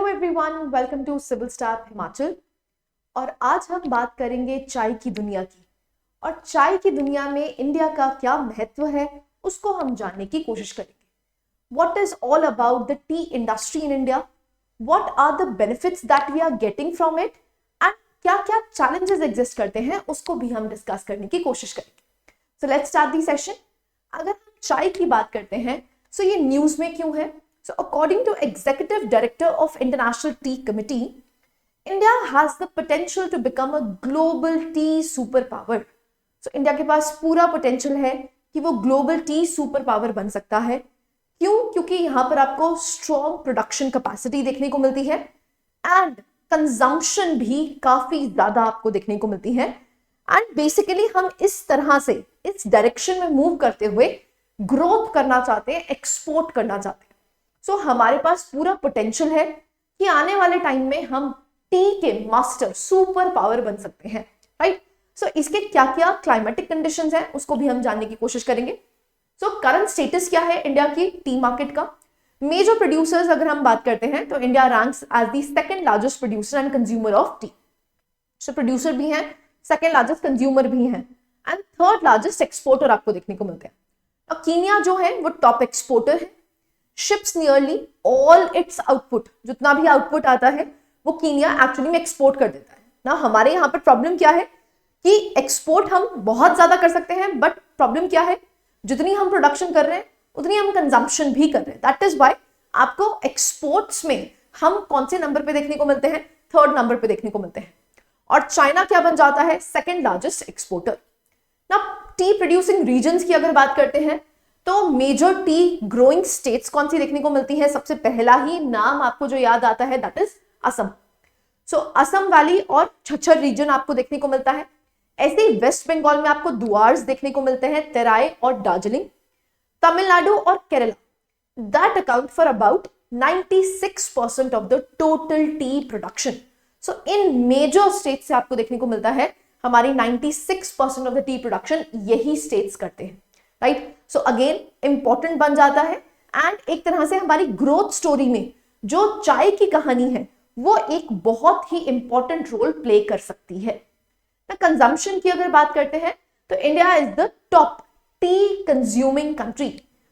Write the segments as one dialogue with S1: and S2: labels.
S1: Everyone, welcome to civil staff Himachal. और आज हम बात करेंगे चाय की दुनिया की। और चाय की दुनिया में इंडिया का क्या महत्व है उसको हम जानने की कोशिश करेंगे। What is all about the tea industry in India, what are the benefits that we are getting from it, and क्या क्या चैलेंजेस एग्जिस्ट करते हैं उसको भी हम डिस्कस करने की कोशिश करेंगे। So let's start the session. अगर हम चाय की बात करते हैं सो ये न्यूज में क्यों है? So according to Executive Director of International Tea Committee, India has the potential to become a global tea superpower. So India के पास पूरा potential है कि वो global tea superpower बन सकता है। क्यों? क्योंकि यहाँ पर आपको strong production capacity देखने को मिलती है and consumption भी काफी ज्यादा आपको देखने को मिलती है। And basically हम इस तरह से इस डायरेक्शन में मूव करते हुए ग्रोथ करना चाहते हैं, एक्सपोर्ट करना चाहते हैं। सो हमारे पास पूरा पोटेंशियल है कि आने वाले टाइम में हम टी के मास्टर सुपर पावर बन सकते हैं, राइट? सो इसके क्या क्या क्लाइमेटिक कंडीशंस हैं उसको भी हम जानने की कोशिश करेंगे। सो करंट स्टेटस क्या है इंडिया की टी मार्केट का? मेजर प्रोड्यूसर्स अगर हम बात करते हैं तो India ranks as the second largest producer and consumer of tea. So producer भी हैं, सेकंड लार्जेस्ट कंज्यूमर भी हैं एंड थर्ड लार्जेस्ट एक्सपोर्टर आपको देखने को मिलते हैं। और कीनिया जो है वो टॉप एक्सपोर्टर है। Ships nearly all it's output, जितना भी आउटपुट आता है वो कीनिया एक्चुअली में एक्सपोर्ट कर देता है ना। हमारे यहाँ पर प्रॉब्लम क्या है कि एक्सपोर्ट हम बहुत ज्यादा कर सकते हैं, बट प्रॉब्लम क्या है, जितनी हम प्रोडक्शन कर रहे हैं उतनी हम कंजम्पशन भी कर रहे हैं। दैट इज वाई आपको एक्सपोर्ट्स में हम कौन से नंबर पे देखने को मिलते हैं? थर्ड नंबर पे देखने को मिलते हैं। और चाइना क्या बन जाता है? Second largest exporter. ना टी प्रोड्यूसिंग रीजन्स की अगर बात करते हैं तो मेजर टी ग्रोइंग स्टेट्स कौन सी देखने को मिलती है? सबसे पहला ही नाम आपको जो याद आता है that is Assam. So Assam valley और छछर रीजन आपको देखने को मिलता है। ऐसे ही वेस्ट बंगाल में आपको दुआर्स देखने को मिलते हैं, तेराई और दार्जिलिंग। तमिलनाडु और Kerala that account for about 96% of the total tea production. So in major state से आपको देखने को मिलता है हमारी 96% ऑफ द टी प्रोडक्शन यही स्टेट्स करते हैं, राइट? सो अगेन इंपॉर्टेंट बन जाता है एंड एक तरह से हमारी ग्रोथ स्टोरी में जो चाय की कहानी है वो एक बहुत ही इंपॉर्टेंट रोल प्ले कर सकती है। कंजम्पशन की अगर बात करते हैं तो India is the top T consuming country.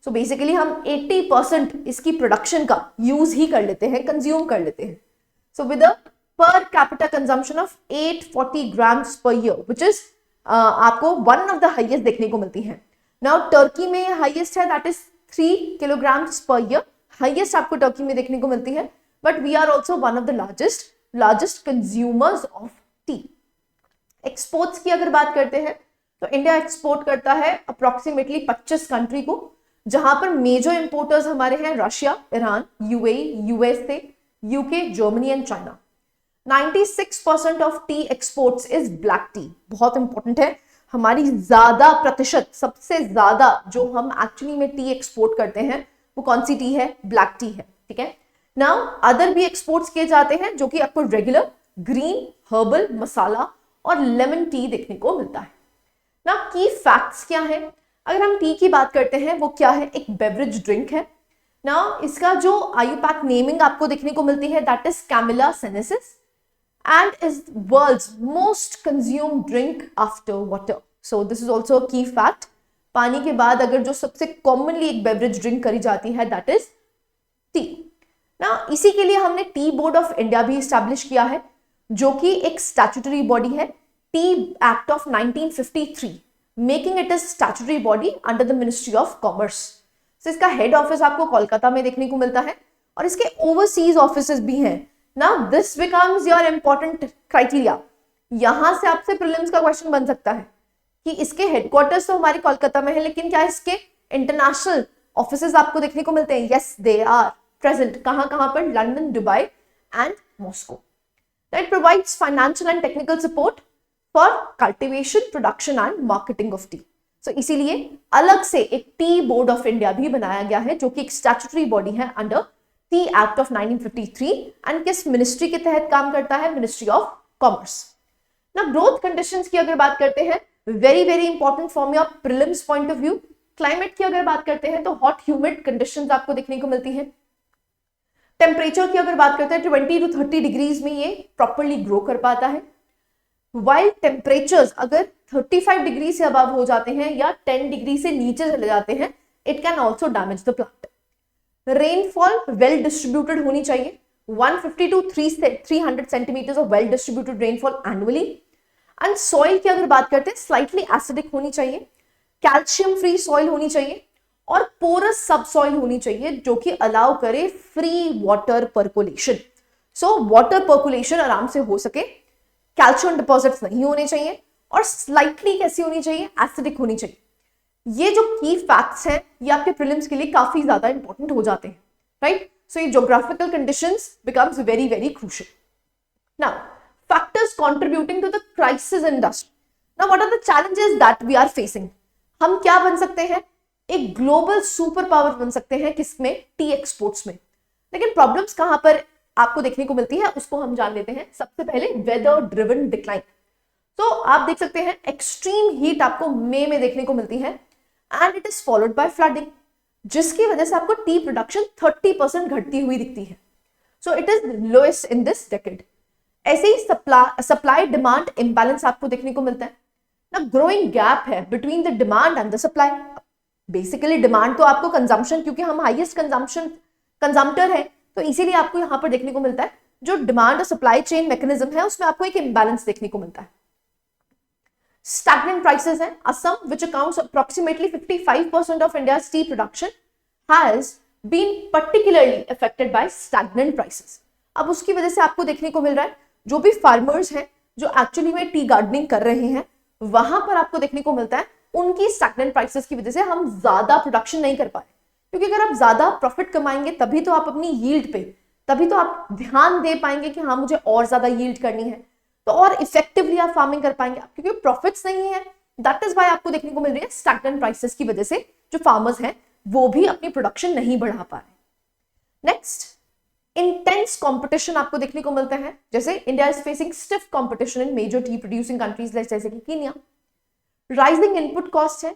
S1: So basically हम 80% इसकी प्रोडक्शन का यूज ही कर लेते हैं, कंज्यूम कर लेते हैं। So with per capita consumption of 840 grams per year which is आपको वन ऑफ द हाइएस्ट देखने को मिलती है। नाउ टर्की में हाईएस्ट है that is 3 kilograms per year, highest आपको टर्की में देखने को मिलती है। But we are also one of the largest consumers of tea. Exports की अगर बात करते हैं तो इंडिया एक्सपोर्ट करता है अप्रोक्सीमेटली 25 कंट्री को, जहां पर मेजर इंपोर्टर्स हमारे हैं Russia, Iran, UAE, USA, UK, Germany and China. 96% of tea exports is black T. बहुत इंपॉर्टेंट है, हमारी ज्यादा प्रतिशत, सबसे ज्यादा जो हम एक्चुअली में टी एक्सपोर्ट करते हैं वो कौन सी टी है? ब्लैक टी है, ठीक है। नाउ अदर भी एक्सपोर्ट्स किए जाते हैं जो कि आपको रेगुलर ग्रीन, हर्बल, मसाला और लेमन टी देखने को मिलता है। ना की फैक्ट्स क्या है? अगर हम टी की बात करते हैं वो क्या है? एक बेवरेज ड्रिंक है ना। इसका जो आयुपैक नेमिंग आपको देखने को मिलती है that is Camellia sinensis and is world's most consumed drink after water. So this is also a key fact. पानी के बाद अगर जो सबसे कॉमनली एक बेवरेज ड्रिंक करी जाती है दैट इज टी ना। इसी के लिए हमने टी बोर्ड ऑफ इंडिया भी स्टैब्लिश किया है जो कि एक स्टैट्यूटरी बॉडी है, T act of 1953, making it a statutory body under the ministry of commerce. तो इसका हेड ऑफिस आपको कोलकाता में देखने को मिलता है और इसके ओवरसीज ऑफिसेस भी हैं। Now this becomes your important criteria. यहां से आपसे प्रीलिम्स का क्वेश्चन बन सकता है कि इसके हेडक्वार्टर्स तो हमारी कोलकाता में है, लेकिन क्या इसके इंटरनेशनल ऑफिसेस आपको देखने को मिलते हैं? Yes, they are present. कहां कहां पर? London, Dubai and Moscow. It provides financial and technical support for cultivation, production and marketing of tea. So इसीलिए अलग से एक टी बोर्ड ऑफ इंडिया भी बनाया गया है जो कि एक स्टैट्यूटरी बॉडी है under T act of 1953 and किस मिनिस्ट्री के तहत काम करता है? Ministry of commerce. ना ग्रोथ कंडीशंस की अगर बात करते हैं, very very important from your prelims point of view. Climate की अगर बात करते हैं तो हॉट ह्यूमिड कंडीशंस आपको देखने को मिलती है। टेम्परेचर की अगर बात करते हैं 20 to 30 डिग्रीज में ये प्रॉपरली ग्रो कर पाता है। वाइल टेम्परेचर्स अगर 35 डिग्री से अबव हो जाते हैं या 10 डिग्री से नीचे चले जाते हैं, it can also damage the plant. Rainfall well distributed होनी चाहिए, 150 to 300 centimetres of well distributed rainfall annually. And soil की अगर बात करते हैं स्लाइटली एसिडिक होनी चाहिए, कैल्शियम फ्री सॉइल होनी चाहिए और पोरस सब सॉइल होनी चाहिए जो कि अलाउ करे free water percolation. So water percolation आराम से हो सके, कैल्शियम डिपॉजिट्स नहीं होने चाहिए और स्लाइटली कैसी होनी चाहिए, एसिडिक होनी चाहिए। ये जो की फैक्ट्स हैं ये आपके प्रीलिम्स के लिए काफी ज्यादा इंपॉर्टेंट हो जाते हैं, राइट। सो ये geographical conditions becomes very very crucial. Now factors contributing to the crisis in dust. Now what are the challenges that we are facing. हम क्या बन सकते हैं, एक ग्लोबल सुपर पावर बन सकते हैं, किसमें, टी एक्सपोर्ट्स में। लेकिन प्रॉब्लम्स कहां पर आपको देखने को मिलती है उसको हम जान लेते हैं। सबसे पहले वेदर ड्रिवन डिक्लाइन। तो आप देख सकते हैं एक्सट्रीम हीट आपको मई में देखने को मिलती है and it is followed by flooding, जिसकी वजह से आपको टी प्रोडक्शन 30% घटती हुई दिखती है। So it is lowest in this decade. ऐसे ही सप्लाई डिमांड इंबैलेंस आपको देखने को मिलता है ना, ग्रोइंग गैप है between the demand and the supply. Basically demand तो आपको कंजम्पशन, क्योंकि हम हाईएस्ट कंजम्प्टर है, तो इसीलिए आपको यहां पर देखने को मिलता है जो डिमांड और सप्लाई चेन मैकेनिज्म है उसमें आपको एक इंबैलेंस देखने को मिलता है। स्टैग्नेंट प्राइसेस हैं। Assam, which accounts approximately 55% of India's tea production, has been particularly affected by stagnant prices. अब उसकी वजह से आपको देखने को मिल रहा है जो भी फार्मर्स हैं जो एक्चुअली में टी गार्डनिंग कर रहे हैं, वहां पर आपको देखने को मिलता है उनकी स्टैग्नेंट प्राइसेस की वजह से हम ज्यादा प्रोडक्शन नहीं कर पा रहे। क्योंकि अगर आप ज्यादा प्रॉफिट कमाएंगे तभी तो आप अपनी यील्ड पे, तभी तो आप ध्यान दे पाएंगे कि हाँ मुझे और ज्यादा यील्ड करनी है, तो और इफेक्टिवली आप फार्मिंग कर पाएंगे। क्योंकि प्रॉफिट्स नहीं है, दैट इज व्हाई आपको देखने को मिल रही है स्टैग्नेंट प्राइसेस की वजह से जो फार्मर्स हैं वो भी अपनी प्रोडक्शन नहीं बढ़ा पा रहे। नेक्स्ट, इंटेंस कंपटीशन आपको देखने को मिलता है। जैसे India is facing stiff competition in major tea producing countries जैसे कि कीनिया। राइजिंग इनपुट कॉस्ट है।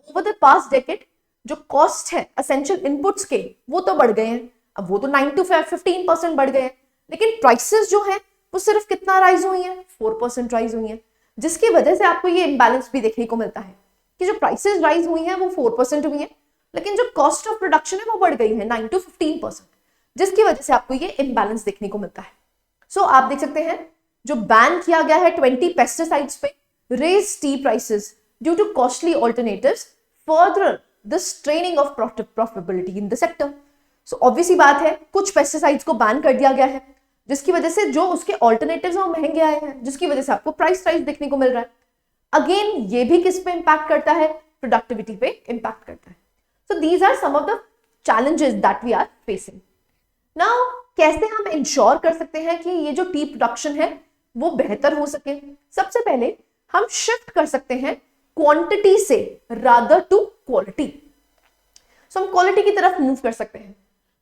S1: ओवर द पास्ट डेकेड जो कॉस्ट है एसेंशियल इनपुट्स के वो तो बढ़ गए हैं, अब वो तो 9 to 15% बढ़ गए हैं, लेकिन प्राइसेस जो है वो सिर्फ कितना राइज हुई है, 4% राइज हुई है, जिसकी वजह से आपको ये इंबैलेंस भी देखने को मिलता है कि जो प्राइसेस राइज हुई हैं वो 4% हुई है, लेकिन जो कॉस्ट ऑफ प्रोडक्शन है वो बढ़ गई है 9 to 15%, जिसकी वजह से आपको ये इंबैलेंस देखने को मिलता है। सो आप देख सकते हैं जो बैन किया गया है 20 पेस्टिसाइड्स पे, raise tea prices due to costly alternatives, further the straining of profitability in the sector. So obvious ही बात है कुछ पेस्टिसाइड्स को बैन कर दिया गया है, जिसकी वजह से जो उसके ऑल्टरनेटिव्स हैं वो महंगे आए हैं, जिसकी वजह से आपको प्राइस राइज देखने को मिल रहा है। अगेन ये भी किस पे इंपैक्ट करता है, प्रोडक्टिविटी पे इंपैक्ट करता है। So these are some of the challenges that we are facing. Now कैसे हम इंश्योर कर सकते हैं कि ये जो टी प्रोडक्शन है वो बेहतर हो सके। सबसे पहले हम शिफ्ट कर सकते हैं क्वांटिटी से रादर टू क्वालिटी। सो हम क्वालिटी की तरफ मूव कर सकते हैं।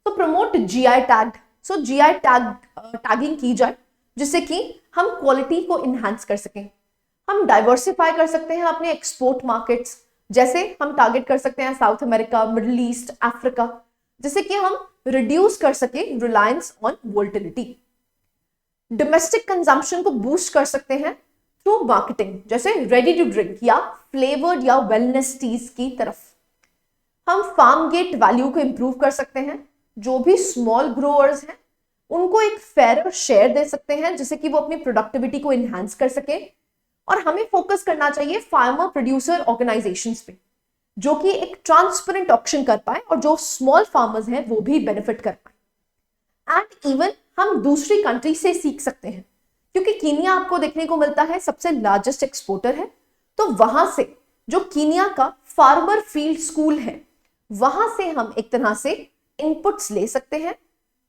S1: तो प्रमोट जीआई टैग। सो जीआई टैगिंग की जाए जिससे कि हम क्वालिटी को इनहांस कर सकें। हम डाइवर्सिफाई कर सकते हैं अपने एक्सपोर्ट मार्केट्स, जैसे हम टारगेट कर सकते हैं south America, middle east, Africa, जिससे कि हम रिड्यूस कर सके reliance on volatility. Domestic consumption को बूस्ट कर सकते हैं थ्रू मार्केटिंग, जैसे रेडी टू ड्रिंक या फ्लेवर्ड या वेलनेस टीज की तरफ। हम फार्म गेट वैल्यू को इंप्रूव कर सकते हैं, जो भी स्मॉल ग्रोअर्स हैं उनको एक फेयर शेयर दे सकते हैं जिससे कि वो अपनी प्रोडक्टिविटी को इनहांस कर सके। और हमें फोकस करना चाहिए फार्मर प्रोड्यूसर ऑर्गेनाइजेशंस पे, जो कि एक ट्रांसपेरेंट ऑक्शन कर पाए और जो स्मॉल फार्मर्स हैं वो भी बेनिफिट कर पाए। एंड इवन हम दूसरी कंट्री से सीख सकते हैं, क्योंकि कीनिया आपको देखने को मिलता है सबसे लार्जेस्ट एक्सपोर्टर है, तो वहां से जो कीनिया का फार्मर फील्ड स्कूल है वहां से हम एक तरह से इनपुट्स ले सकते हैं,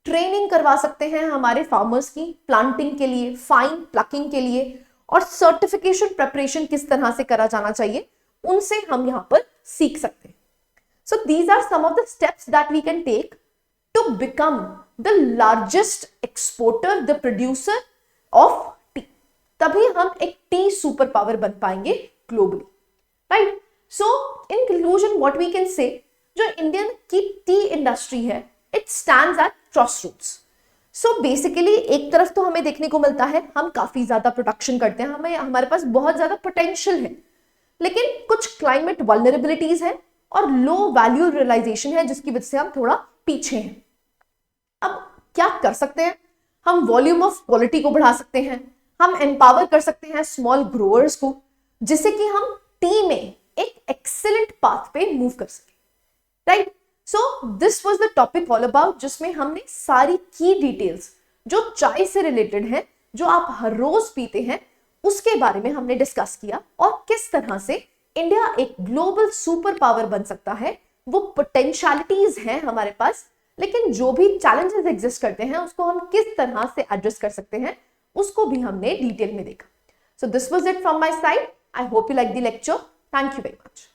S1: ट्रेनिंग करवा सकते हैं हमारे फार्मर्स की प्लांटिंग के लिए, फाइन प्लकिंग के लिए, और सर्टिफिकेशन प्रिपरेशन किस तरह से करा जाना चाहिए उनसे हम यहां पर सीख सकते हैं। So these are some of the steps that we can take to become the largest exporter, the producer of tea. तभी हम एक टी सुपर पावर बन पाएंगे globally, right. So in conclusion what we can say, जो Indian की tea industry है it stands at crossroads. So basically एक तरफ तो हमें देखने को मिलता है हम काफी ज्यादा प्रोडक्शन करते हैं, हमारे पास बहुत ज्यादा पोटेंशियल है, लेकिन कुछ क्लाइमेट वल्नरेबिलिटीज है और लो वैल्यू रियलाइजेशन है जिसकी वजह से हम थोड़ा पीछे हैं। अब क्या कर सकते हैं? हम वॉल्यूम ऑफ क्वालिटी को बढ़ा सकते हैं, हम एम्पावर कर सकते हैं स्मॉल ग्रोअर्स को, जिससे कि हम टी में एक एक्सेलेंट पाथ पे मूव कर सके, right? So this was the topic all about, जिसमें हमने सारी की डिटेल्स जो चाय से रिलेटेड है, जो आप हर रोज पीते हैं, उसके बारे में हमने डिस्कस किया और किस तरह से इंडिया एक ग्लोबल सुपर पावर बन सकता है। वो पोटेंशियलिटीज हैं हमारे पास, लेकिन जो भी चैलेंजेस एग्जिस्ट करते हैं उसको हम किस तरह से एड्रेस कर सकते हैं, उसको भी हमने डिटेल में देखा। So this was it from my side. I hope you like the lecture. Thank you very much.